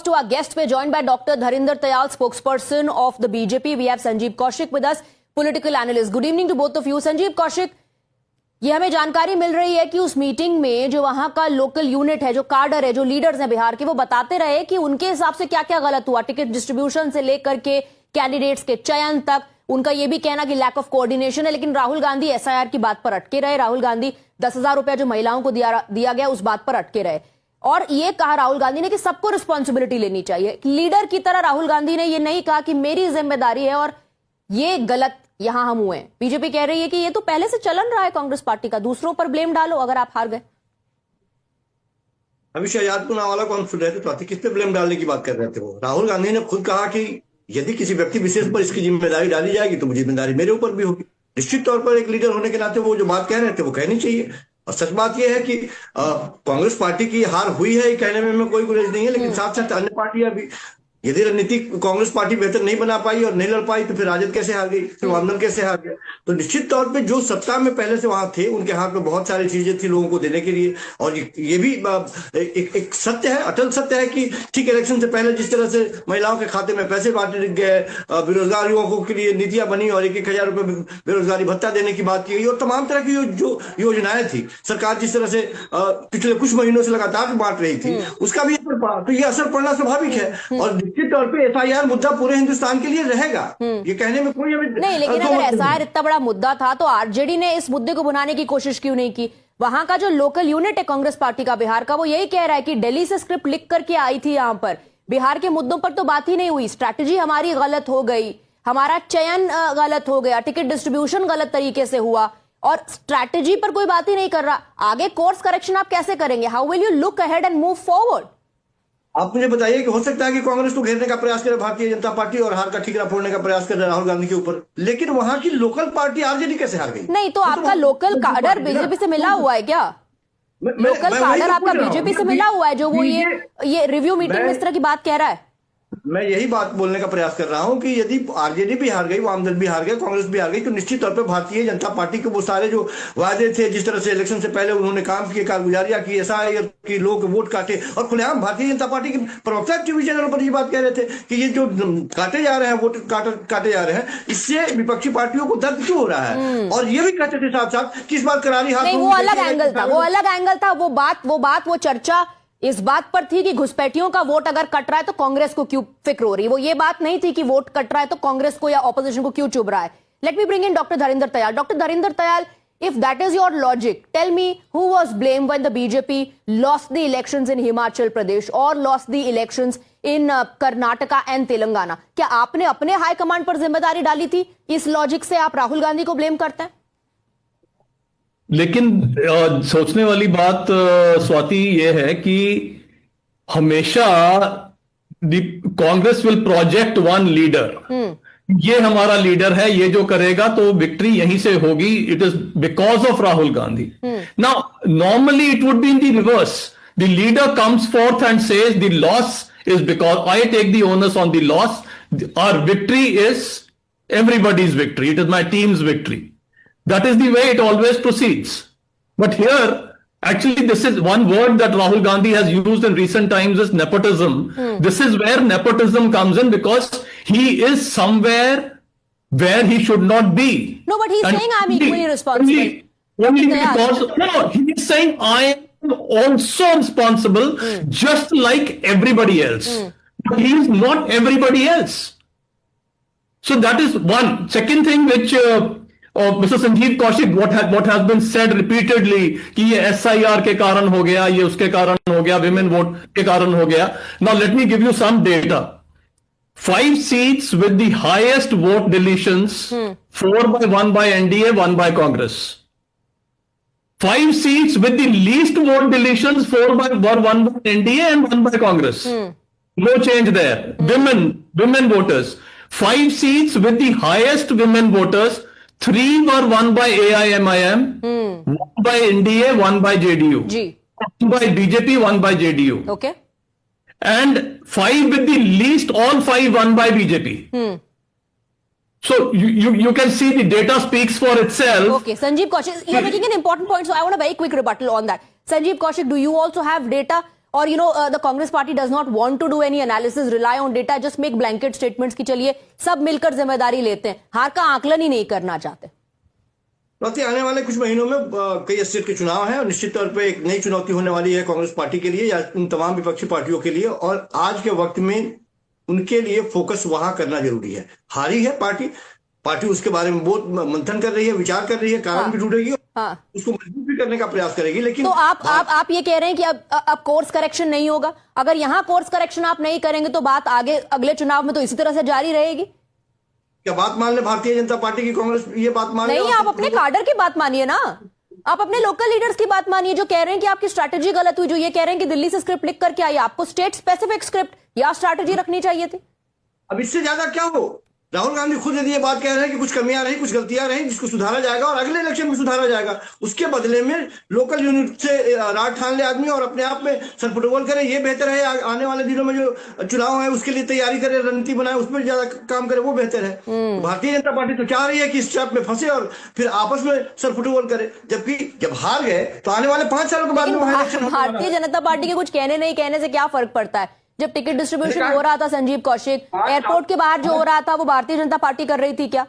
to our guest. We're joined by Dr. Dharinder Tayal, spokesperson of the BJP. We have Sanjeev Kaushik with us, political analyst. Good evening to both of you. Sanjeev Kaushik, ये हमें जानकारी मिल रही है कि उस meeting में जो वहां का लोकल यूनिट है, जो कार्डर है, जो लीडर्स हैं बिहार के, वो बताते रहे कि उनके हिसाब से क्या क्या गलत हुआ, टिकट डिस्ट्रीब्यूशन से लेकर के कैंडिडेट्स के चयन तक। उनका ये भी कहना कि लैक ऑफ कोऑर्डिनेशन है। लेकिन राहुल गांधी एसआईआर की बात पर अटके रहे। राहुल गांधी 10,000 रुपया जो महिलाओं को दिया गया उस बात पर अटके रहे और ये कहा राहुल गांधी ने कि सबको रिस्पॉन्सिबिलिटी लेनी चाहिए। लीडर की तरह राहुल गांधी ने ये नहीं कहा कि मेरी जिम्मेदारी है और ये गलत यहां हम हुए। बीजेपी कह रही है कि ये तो पहले से चलन रहा है कांग्रेस पार्टी का, दूसरों पर ब्लेम डालो अगर आप हार गए। अभी शहजादपुर नावाला कॉन्फ्रेंस तो किस पे ब्लेम डालने की बात कर रहे थे वो। राहुल गांधी ने खुद कहा कि यदि किसी व्यक्ति विशेष पर इसकी जिम्मेदारी डाली जाएगी तो जिम्मेदारी मेरे ऊपर भी होगी। निश्चित तौर पर एक लीडर होने के नाते वो जो बात कह रहे थे वो कहनी चाहिए। और सच बात यह है कि कांग्रेस पार्टी की हार हुई है कहने में कोई गुरेज नहीं है, लेकिन साथ साथ अन्य पार्टियां भी, यदि रणनीति कांग्रेस पार्टी बेहतर नहीं बना पाई और नहीं लड़ पाई तो फिर राजद कैसे हार गई, फिर वामदल कैसे हार गया। तो निश्चित तौर पे जो सत्ता में पहले से वहां थे उनके हाथ में बहुत सारी चीजें थी लोगों को देने के लिए। और ये भी एक सत्य है, अटल सत्य है कि ठीक इलेक्शन से पहले जिस तरह से महिलाओं के खाते में पैसे बांटे गए, बेरोजगार युवकों के लिए नीतियां बनी और 1,000 रुपए बेरोजगारी भत्ता देने की बात की गई और तमाम तरह की जो योजनाएं थी सरकार जिस तरह से पिछले कुछ महीनों से लगातार बांट रही थी उसका भी असर पड़ा। तो ये असर पड़ना स्वाभाविक है और निश्चित तौर पे एसआईआर मुद्दा पूरे हिंदुस्तान के लिए रहेगा, ये कहने में कोई नहीं। लेकिन अगर एसआईआर इतना बड़ा मुद्दा था तो आरजेडी ने इस मुद्दे को भुनाने की कोशिश क्यों नहीं की? वहां का जो लोकल यूनिट है कांग्रेस पार्टी का बिहार का, वो यही कह रहा है कि दिल्ली से स्क्रिप्ट लिख करके आई थी, यहां पर बिहार के मुद्दों पर तो बात ही नहीं हुई। स्ट्रैटेजी हमारी गलत हो गई, हमारा चयन गलत हो गया, टिकट डिस्ट्रीब्यूशन गलत तरीके से हुआ और स्ट्रैटेजी पर कोई बात ही नहीं कर रहा। आगे कोर्स करेक्शन आप कैसे करेंगे? How will you look ahead and move forward? आप मुझे बताइए कि हो सकता है कि कांग्रेस को घेरने का प्रयास करे भारतीय जनता पार्टी और हार का ठीकरा फोड़ने का प्रयास करे राहुल गांधी के ऊपर, लेकिन वहां की लोकल पार्टी आरजेडी कैसे हार गई? नहीं तो आपका लोकल कार्डर बीजेपी से मिला हुआ है क्या? लोकल कार्डर आपका बीजेपी से मिला हुआ है जो वो ये रिव्यू मीटिंग में इस तरह की बात कह रहा है? मैं यही बात बोलने का प्रयास कर रहा हूं कि यदि आरजेडी भी हार गई, वामदल भी हार गए, कांग्रेस भी हार गई तो निश्चित तौर पर भारतीय जनता पार्टी के वो सारे जो वादे थे, जिस तरह से इलेक्शन से पहले उन्होंने काम किए, कारगुजारियां की, एसआईआर की, लोग वोट काटे और खुलेआम भारतीय जनता पार्टी के प्रवक्ता टीवी चैनलों पर ये बात कह रहे थे कि ये जो काटे जा रहे हैं, वोट काटे जा रहे हैं, इससे विपक्षी पार्टियों को दर्द क्यों हो रहा है। और ये भी कहते थे साथ साथ कि इस बार करारी हाथ, वो अलग एंगल था, वो चर्चा इस बात पर थी कि घुसपैठियों का वोट अगर कट रहा है तो कांग्रेस को क्यों फिक्र हो रही है। वो ये बात नहीं थी कि वोट कट रहा है तो कांग्रेस को या ऑपोजिशन को क्यों चुभ रहा है। Let me bring in doctor Dharinder Tayal. Doctor Dharinder Tayal, if that is your logic, tell me who was blamed when the BJP lost the elections in Himachal Pradesh or lost the elections in Karnataka and Telangana? क्या आपने अपने high command पर जिम्मेदारी डाली थी? इस logic से आप राहुल गांधी को ब्लेम करते हैं? लेकिन सोचने वाली बात स्वाति ये है कि हमेशा Congress will project one leader, ये हमारा लीडर है, ये जो करेगा तो विक्ट्री यहीं से होगी, it is because of Rahul Gandhi. Now normally it would be in the reverse, the leader comes forth and says the loss is because I take the onus on the loss, our victory is everybody's victory, it is my team's victory. That is the way it always proceeds. But here, actually, this is one word that Rahul Gandhi has used in recent times is nepotism. This is where nepotism comes in because he is somewhere where he should not be. No, but he's saying I'm equally responsible. Only because, no, he is saying I am also responsible just like everybody else. But he is not everybody else. So that is one. Second thing which Mr. Sanjeev Kaushik, what has been said repeatedly कि ये SIR के कारण हो गया, ये उसके कारण हो गया, women vote के कारण हो गया. Now let me give you some data. 5 seats with the highest vote deletions, 4/1 by NDA, 1 by Congress. 5 seats with the least vote deletions, 4/1 by NDA and 1 by Congress. No change there. Women voters. 5 seats with the highest women voters, 3 were won by AIMIM, 1 by NDA, 1 by JDU, 1 by BJP, 1 by JDU. Okay. And 5 with the least, all 5 won by BJP. So you can see the data speaks for itself. Okay, Sanjeev Kaushik, you're making an important point, so I want a very quick rebuttal on that. Sanjeev Kaushik, do you also have data और the Congress party does not want to do any analysis, rely on data, just make blanket statements की चलिए सब मिलकर जिम्मेदारी लेते हैं, हार का आकलन ही नहीं करना चाहते। स्वाति, आने वाले कुछ महीनों में कई स्टेट के चुनाव हैं और निश्चित तौर पे एक नई चुनौती होने वाली है कांग्रेस पार्टी के लिए या उन तमाम विपक्षी पार्टियों के लिए, और आज के वक्त में उनके लिए फोकस वहां करना जरूरी है। हारी है पार्टी उसके बारे में बहुत मंथन कर रही है, विचार कर रही है, कारण भी ढूंढेगी, उसको मजबूत भी करने का प्रयास करेगी। लेकिन तो आप ये कह रहे हैं कि अब कोर्स करेक्शन नहीं होगा? अगर यहां कोर्स करेक्शन आप नहीं करेंगे तो बात आगे अगले चुनाव में तो इसी तरह से जारी रहेगी? क्या बात मान ले भारतीय जनता पार्टी की, कांग्रेस ये बात मान ले? नहीं, आप अपने काडर की बात मानिए ना, आप अपने लोकल लीडर्स की बात मानिए जो कह रहे हैं कि आपकी स्ट्रैटेजी गलत हुई, जो ये कह रहे हैं कि दिल्ली से स्क्रिप्ट लिख करके आई, आपको स्टेट स्पेसिफिक स्क्रिप्ट या स्ट्रैटेजी रखनी चाहिए थी। अब इससे ज्यादा क्या हो? राहुल गांधी खुद यदि ये बात कह रहे हैं कि कुछ कमियां रही, कुछ गलतियां रही, जिसको सुधारा जाएगा और अगले इलेक्शन में सुधारा जाएगा, उसके बदले में लोकल यूनिट से राग ठान ले आदमी और अपने आप में सरफुटबॉल करे, ये बेहतर है। आने वाले दिनों में जो चुनाव है उसके लिए तैयारी करे, रणनीति बनाए, उसमें ज्यादा काम करे, वो बेहतर है। भारतीय जनता पार्टी तो चाह रही है कि इस ट्रैप में फंसे और फिर आपस में सरफुटबॉल करे, जबकि जब हार गए तो आने वाले 5 सालों के बाद में भारतीय जनता पार्टी के कुछ कहने नहीं कहने से क्या फर्क पड़ता है? जब टिकट डिस्ट्रीब्यूशन हो रहा था संजीव कौशिक, एयरपोर्ट के बाहर जो हो रहा था वो भारतीय जनता पार्टी कर रही थी क्या?